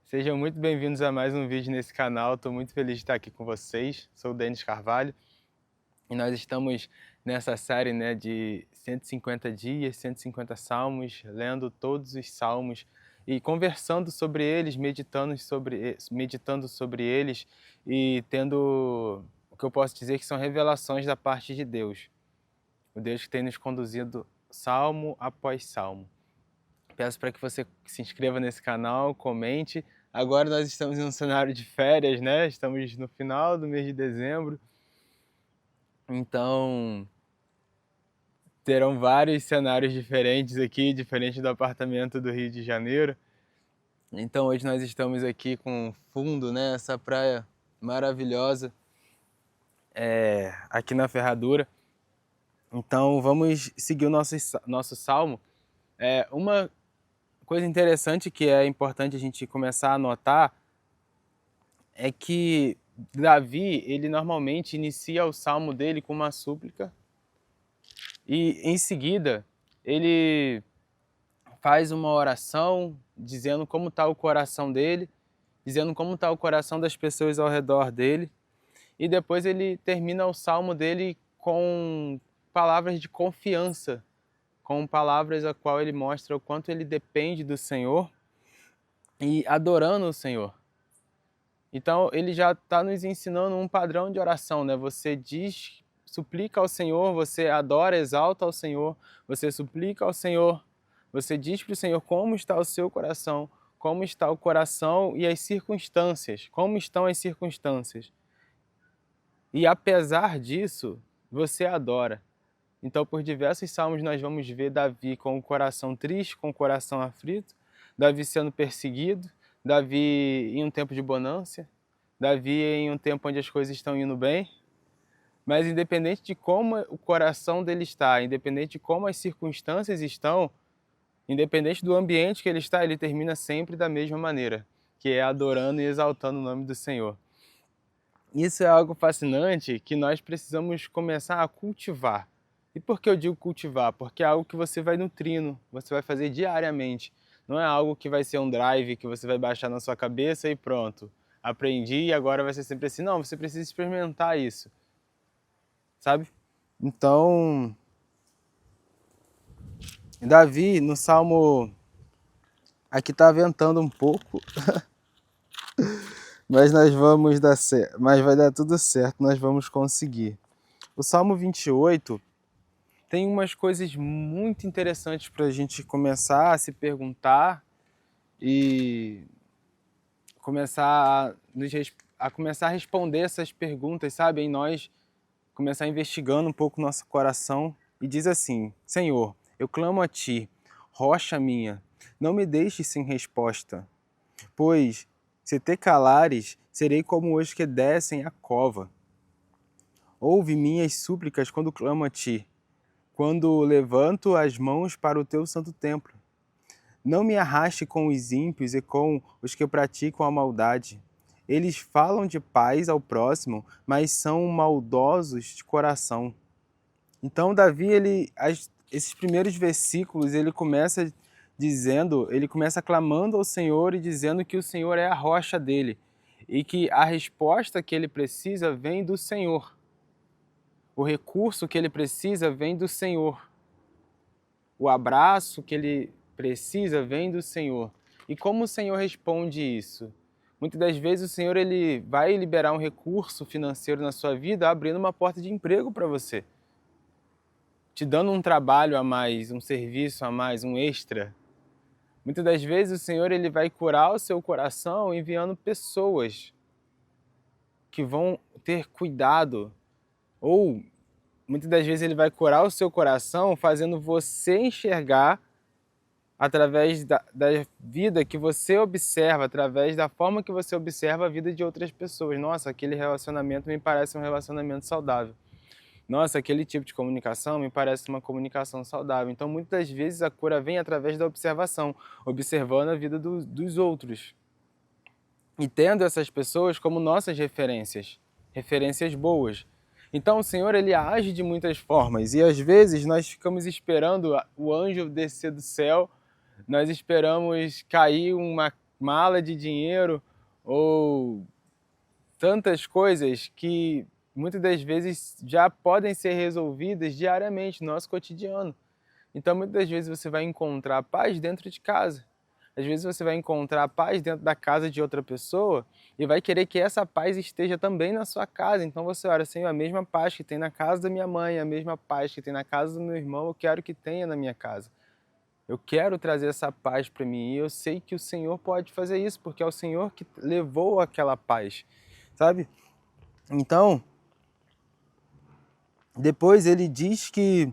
Sejam muito bem-vindos a mais um vídeo nesse canal. Estou muito feliz de estar aqui com vocês. Sou o Denis Carvalho e nós estamos nessa série, de 150 dias, 150 salmos, lendo todos os salmos e conversando sobre eles, meditando sobre eles e tendo o que eu posso dizer que são revelações da parte de Deus. O Deus que tem nos conduzido salmo após salmo. Peço para que você se inscreva nesse canal, comente. Agora nós estamos em um cenário de férias, né? Estamos no final do mês de dezembro. Então, terão vários cenários diferentes aqui, diferente do apartamento do Rio de Janeiro. Então, hoje nós estamos aqui com fundo, né? Essa praia maravilhosa aqui na Ferradura. Então, vamos seguir o nosso salmo. Uma coisa interessante que é importante a gente começar a notar é que Davi, ele normalmente inicia o salmo dele com uma súplica e em seguida ele faz uma oração dizendo como está o coração dele, dizendo como está o coração das pessoas ao redor dele e depois ele termina o salmo dele com palavras de confiança, com palavras a qual ele mostra o quanto ele depende do Senhor e adorando o Senhor. Então ele já está nos ensinando um padrão de oração, né? Você suplica ao Senhor, você adora, exalta ao Senhor, você suplica ao Senhor, você diz para o Senhor como está o seu coração, como está o coração e as circunstâncias, como estão as circunstâncias. E apesar disso, você adora. Então, por diversos salmos, nós vamos ver Davi com o coração triste, com o coração aflito, Davi sendo perseguido, Davi em um tempo de bonança, Davi em um tempo onde as coisas estão indo bem. Mas independente de como o coração dele está, independente de como as circunstâncias estão, independente do ambiente que ele está, ele termina sempre da mesma maneira, que é adorando e exaltando o nome do Senhor. Isso é algo fascinante que nós precisamos começar a cultivar. E por que eu digo cultivar? Porque é algo que você vai nutrindo, você vai fazer diariamente. Não é algo que vai ser um drive que você vai baixar na sua cabeça e pronto. Aprendi e agora vai ser sempre assim. Não, você precisa experimentar isso. Sabe? Então, Davi, no Salmo... Aqui está ventando um pouco, mas mas vai dar tudo certo, nós vamos conseguir. O Salmo 28 tem umas coisas muito interessantes para a gente começar a se perguntar e começar a responder essas perguntas, sabe? Em nós começar investigando um pouco nosso coração e diz assim: Senhor, eu clamo a Ti, rocha minha, não me deixes sem resposta, pois se te calares, serei como os que descem a cova. Ouve minhas súplicas quando clamo a Ti, quando levanto as mãos para o Teu santo templo. Não me arraste com os ímpios e com os que praticam a maldade. Eles falam de paz ao próximo, mas são maldosos de coração. Então Davi, esses primeiros versículos, ele começa clamando ao Senhor e dizendo que o Senhor é a rocha dele e que a resposta que ele precisa vem do Senhor. O recurso que ele precisa vem do Senhor. O abraço que ele precisa vem do Senhor. E como o Senhor responde isso? Muitas das vezes o Senhor ele vai liberar um recurso financeiro na sua vida, abrindo uma porta de emprego para você, te dando um trabalho a mais, um serviço a mais, um extra. Muitas das vezes o Senhor ele vai curar o seu coração enviando pessoas que vão ter cuidado. Ou muitas das vezes ele vai curar o seu coração fazendo você enxergar através da vida que você observa, através da forma que você observa a vida de outras pessoas. Nossa, aquele relacionamento me parece um relacionamento saudável. Nossa, aquele tipo de comunicação me parece uma comunicação saudável. Então, muitas vezes a cura vem através da observação, observando a vida dos outros. E tendo essas pessoas como nossas referências, referências boas. Então, o Senhor, ele age de muitas formas. E às vezes nós ficamos esperando o anjo descer do céu, nós esperamos cair mala de dinheiro ou tantas coisas que muitas das vezes já podem ser resolvidas diariamente no nosso cotidiano. Então, muitas das vezes você vai encontrar paz dentro de casa. Às vezes você vai encontrar paz dentro da casa de outra pessoa e vai querer que essa paz esteja também na sua casa. Então você ora, Senhor, a mesma paz que tem na casa da minha mãe, a mesma paz que tem na casa do meu irmão, eu quero que tenha na minha casa. Eu quero trazer essa paz para mim e eu sei que o Senhor pode fazer isso, porque é o Senhor que levou aquela paz, sabe? Então, depois ele diz que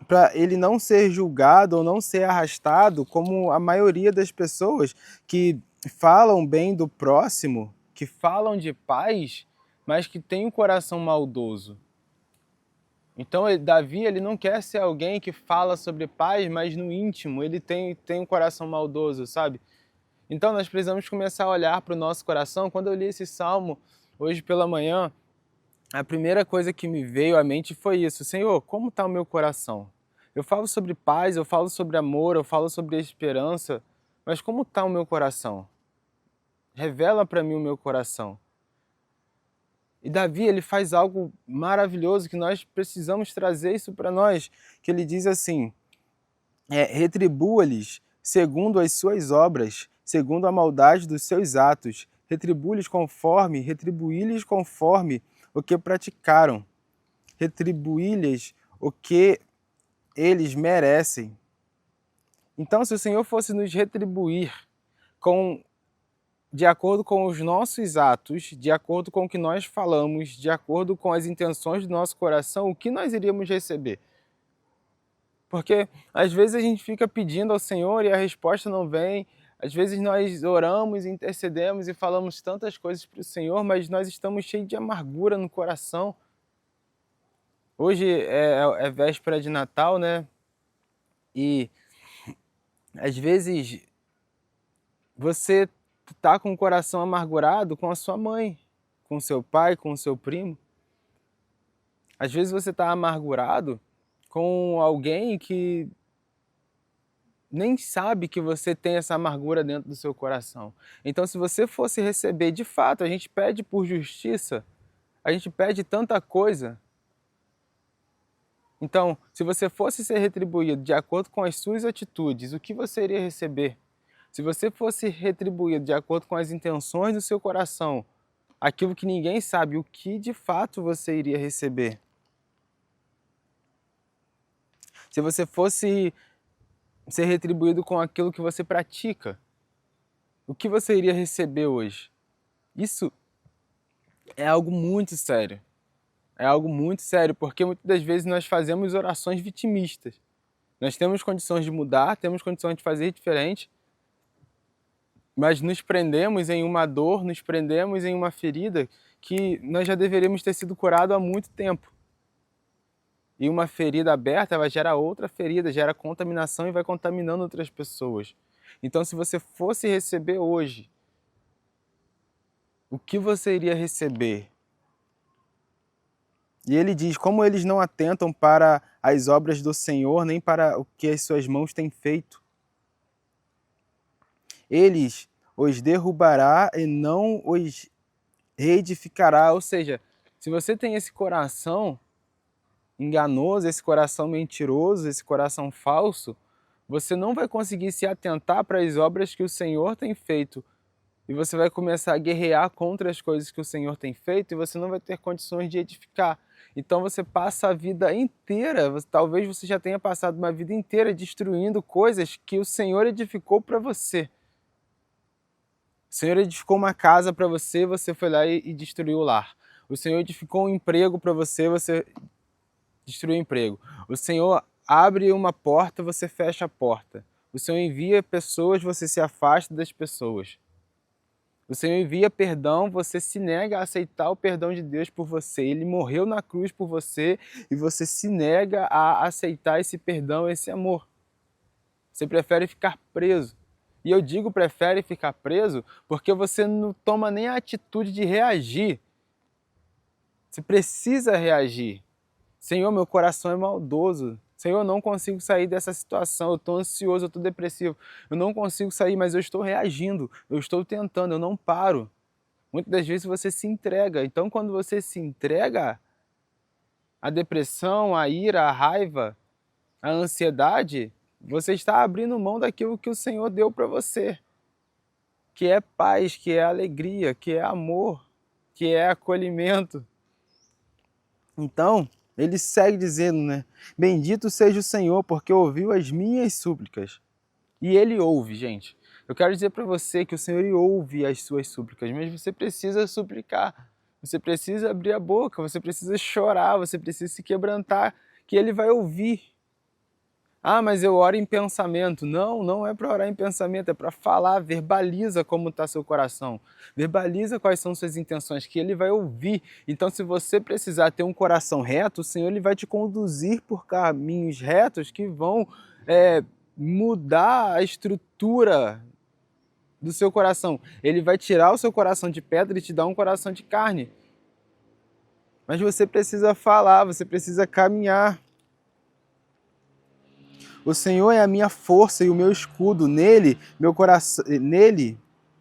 para ele não ser julgado ou não ser arrastado como a maioria das pessoas que falam bem do próximo, que falam de paz, mas que tem um coração maldoso. Então, Davi, ele não quer ser alguém que fala sobre paz, mas no íntimo ele tem um coração maldoso, sabe? Então, nós precisamos começar a olhar para o nosso coração. Quando eu li esse salmo hoje pela manhã, a primeira coisa que me veio à mente foi isso: Senhor, como está o meu coração? Eu falo sobre paz, eu falo sobre amor, eu falo sobre esperança, mas como está o meu coração? Revela para mim o meu coração. E Davi, ele faz algo maravilhoso que nós precisamos trazer isso para nós, que ele diz assim: retribua-lhes segundo as suas obras, segundo a maldade dos seus atos, retribuí-lhes conforme o que praticaram, retribuí-lhes o que eles merecem. Então, se o Senhor fosse nos retribuir de acordo com os nossos atos, de acordo com o que nós falamos, de acordo com as intenções do nosso coração, o que nós iríamos receber? Porque às vezes a gente fica pedindo ao Senhor e a resposta não vem. Às vezes nós oramos, intercedemos e falamos tantas coisas para o Senhor, mas nós estamos cheios de amargura no coração. Hoje é véspera de Natal, né? E às vezes você está com o coração amargurado com a sua mãe, com o seu pai, com o seu primo. Às vezes você está amargurado com alguém que nem sabe que você tem essa amargura dentro do seu coração. Então, se você fosse receber, de fato, a gente pede por justiça, a gente pede tanta coisa. Então, se você fosse ser retribuído de acordo com as suas atitudes, o que você iria receber? Se você fosse retribuído de acordo com as intenções do seu coração, aquilo que ninguém sabe, o que de fato você iria receber? Se você fosse ser retribuído com aquilo que você pratica, o que você iria receber hoje? Isso é algo muito sério. É algo muito sério, porque muitas das vezes nós fazemos orações vitimistas. Nós temos condições de mudar, temos condições de fazer diferente, mas nos prendemos em uma dor, nos prendemos em uma ferida que nós já deveríamos ter sido curados há muito tempo. E uma ferida aberta vai gerar outra ferida, gera contaminação e vai contaminando outras pessoas. Então, se você fosse receber hoje, o que você iria receber? E ele diz: como eles não atentam para as obras do Senhor, nem para o que as suas mãos têm feito. Eles os derrubará e não os reedificará. Ou seja, se você tem esse coração enganoso, esse coração mentiroso, esse coração falso, você não vai conseguir se atentar para as obras que o Senhor tem feito. E você vai começar a guerrear contra as coisas que o Senhor tem feito e você não vai ter condições de edificar. Então você passa a vida inteira, talvez você já tenha passado uma vida inteira destruindo coisas que o Senhor edificou para você. O Senhor edificou uma casa para você, você foi lá e destruiu o lar. O Senhor edificou um emprego para você, você destruiu o emprego. O Senhor abre uma porta, você fecha a porta. O Senhor envia pessoas, você se afasta das pessoas. O Senhor envia perdão, você se nega a aceitar o perdão de Deus por você. Ele morreu na cruz por você e você se nega a aceitar esse perdão, esse amor. Você prefere ficar preso. E eu digo prefere ficar preso porque você não toma nem a atitude de reagir. Você precisa reagir. Senhor, meu coração é maldoso. Senhor, eu não consigo sair dessa situação, eu estou ansioso, eu estou depressivo, eu não consigo sair, mas eu estou reagindo, eu estou tentando, eu não paro. Muitas das vezes você se entrega, então quando você se entrega, a depressão, a ira, a raiva, a ansiedade, você está abrindo mão daquilo que o Senhor deu para você, que é paz, que é alegria, que é amor, que é acolhimento. Então, ele segue dizendo, né? Bendito seja o Senhor, porque ouviu as minhas súplicas. E ele ouve, gente. Eu quero dizer para você que o Senhor ouve as suas súplicas, mas você precisa suplicar. Você precisa abrir a boca, você precisa chorar, você precisa se quebrantar, que ele vai ouvir. Ah, mas eu oro em pensamento. Não, não é para orar em pensamento, é para falar, verbaliza como está seu coração. Verbaliza quais são suas intenções, que ele vai ouvir. Então, se você precisar ter um coração reto, o Senhor ele vai te conduzir por caminhos retos que vão mudar a estrutura do seu coração. Ele vai tirar o seu coração de pedra e te dar um coração de carne. Mas você precisa falar, você precisa caminhar. O Senhor é a minha força e o meu escudo. Nele,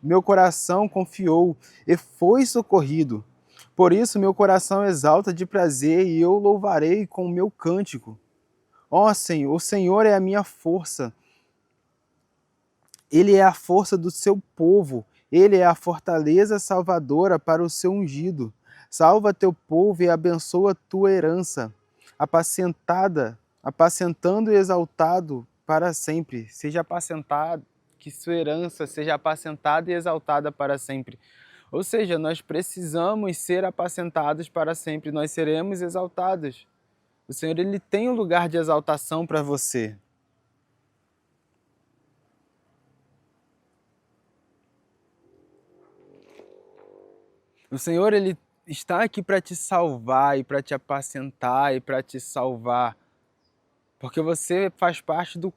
meu coração confiou e foi socorrido. Por isso, meu coração exalta de prazer e eu louvarei com o meu cântico. Ó Senhor, o Senhor é a minha força. Ele é a força do seu povo. Ele é a fortaleza salvadora para o seu ungido. Salva teu povo e abençoa tua herança. Apacentando e exaltado para sempre. Seja apacentado, que sua herança seja apacentada e exaltada para sempre. Ou seja, nós precisamos ser apacentados para sempre, nós seremos exaltados. O Senhor ele tem um lugar de exaltação para você. O Senhor ele está aqui para te salvar e para te apacentar e para te salvar. Porque você faz parte do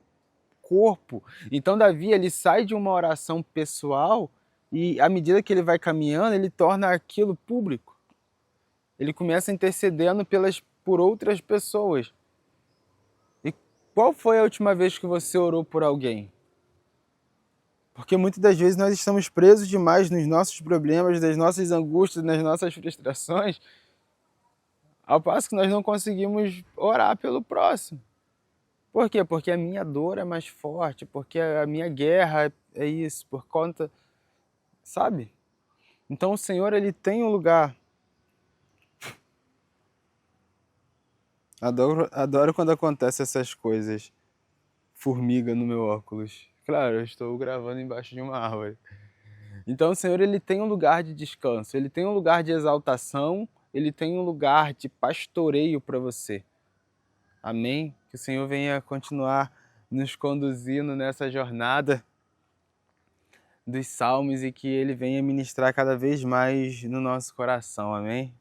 corpo. Então Davi ele sai de uma oração pessoal e à medida que ele vai caminhando, ele torna aquilo público. Ele começa intercedendo por outras pessoas. E qual foi a última vez que você orou por alguém? Porque muitas das vezes nós estamos presos demais nos nossos problemas, nas nossas angústias, nas nossas frustrações, ao passo que nós não conseguimos orar pelo próximo. Por quê? Porque a minha dor é mais forte, porque a minha guerra é isso, por conta, sabe? Então o Senhor, ele tem um lugar. Adoro quando acontecem essas coisas. Formiga no meu óculos. Claro, eu estou gravando embaixo de uma árvore. Então o Senhor, ele tem um lugar de descanso, ele tem um lugar de exaltação, ele tem um lugar de pastoreio para você. Amém? Que o Senhor venha continuar nos conduzindo nessa jornada dos salmos e que ele venha ministrar cada vez mais no nosso coração. Amém?